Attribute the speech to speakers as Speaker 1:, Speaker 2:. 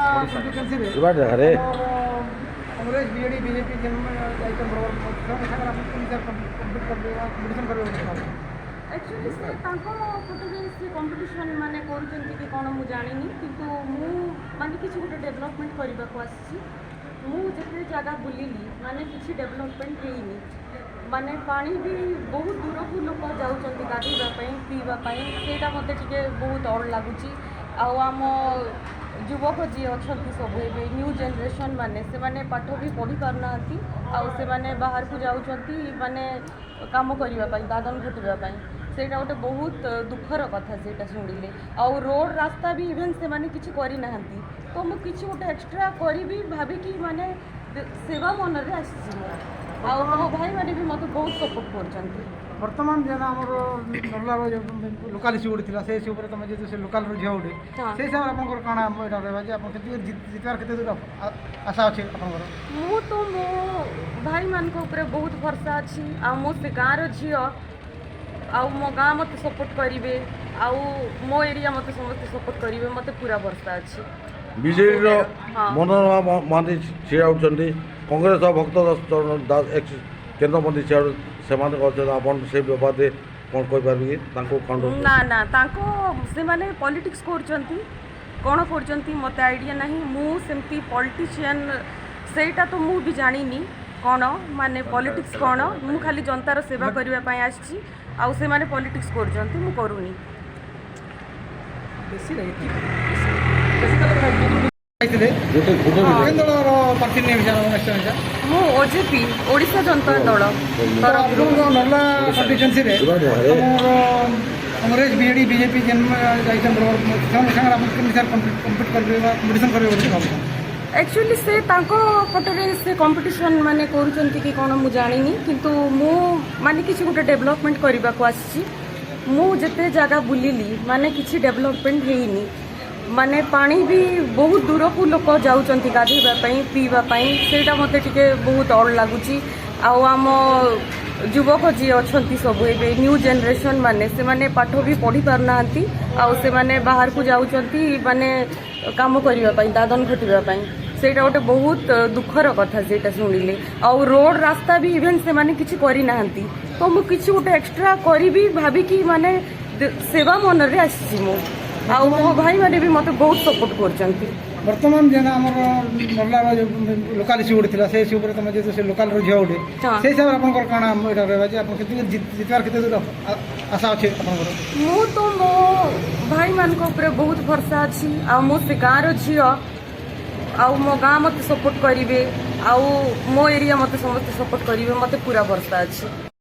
Speaker 1: अरे
Speaker 2: Congress BJD BJP
Speaker 3: actually से competition माने कि कौन मुझे जानी किंतु मु माने किसी गोटे डेवलपमेंट करने को आसी मुझे जगह बुलिली माने किसी डेवलपमेंट होनी माने पानी भी बहुत दूर को लोक जाऊँच गाधोवाई पीवाई से मत बहुत अड़ लगुच आम युवक जी अच्छा सब ए न्यू जेनरेशन माने से माने पाठ भी पढ़ी पारना आने बाहर को जाऊँच माने काम करने दादन घटापी से गोटे बहुत दुखर कथा से शुणिले आउ रोड रास्ता भी इवेन से माने किसी करना तो मुझे गोटे एक्सट्रा करी भाविकी माने सेवा मन में आसी मो भाई मैंने भी मत बहुत सपोर्ट कर
Speaker 2: बर्तमान जेना आमर नर्लार लोकाल इश्यू गोटे थी से तुम जो लोकाल झील गोटे से हिसाब से आप कौन रहा जे आप जितवार के दूर आशा अच्छे
Speaker 3: मु तो मो भाई मान बहुत भरसा अच्छी आ मो से गाँव झी आउ मो गाँ मत सपोर्ट करेंगे आउ मो एरिया मत समस्त सपोर्ट करेंगे मत पूरा भरसा अच्छी
Speaker 1: बीजेडी मनोरमा महांती छीड़ा होती कांग्रेस भक्त दास एक्स केन्द्रमंत्री छीड़ा आपन से बाबद कौन कह
Speaker 3: ना ना से माने पॉलिटिक्स करछंती कौन करछंती मते आइडिया नहीं मु सेमती पॉलिटिशियन सेटा तो मु भी जानिनी कौन माने पॉलिटिक्स कौन मु खाली जनतार सेवा करबा पई आछि आउ से माने पॉलिटिक्स करछंती मु करूनी मु ओजेपी Odisha Janata Dal
Speaker 2: Narla constituency Congress BJD BJP compete कर
Speaker 3: एक्चुअली से पटरे से कंपटीशन माने करूछंती कि कौन मु जानिनी किंतु मु माने किसी गोटे डेवलपमेंट करने को आसी मुझे जगह बुलिली माने किसी डेवलपमेंट होनी माने पानी भी बहुत दूर को लोक जाऊँच गाधोवाई पीवाई से मत बहुत अड़ लगुच आम युवक जी अच्छा सब ए न्यू जेनरेशन माने से माने पाठ भी पढ़ी पारना से माने बाहर को जाऊँच माने काम करने दादन घटापी से गोटे बहुत दुखर कथा से शुणिले आउ रोड रास्ता भी इवेन से माने किसी करना तो मुझे गोटे एक्सट्रा करी भाविकी माने सेवा मन में आसी मो भाई मैंने भी मत बहुत सपोर्ट कर
Speaker 2: बर्तमान जेना आमर नर्लार लोकाल इश्यू गोटे थी से इश्यू तुम जो लोकाल झील गोटे से हिसाब से आप कौन रहा जे आप जितवार के दूर आशा अच्छे
Speaker 3: मु तो मो भाई मान बहुत भरसा अच्छी आ मो से गाँव झी आउ मो गाँ मत सपोर्ट करेंगे आउ मो एरिया मत समस्त सपोर्ट करेंगे मत पूरा भरसा अच्छी।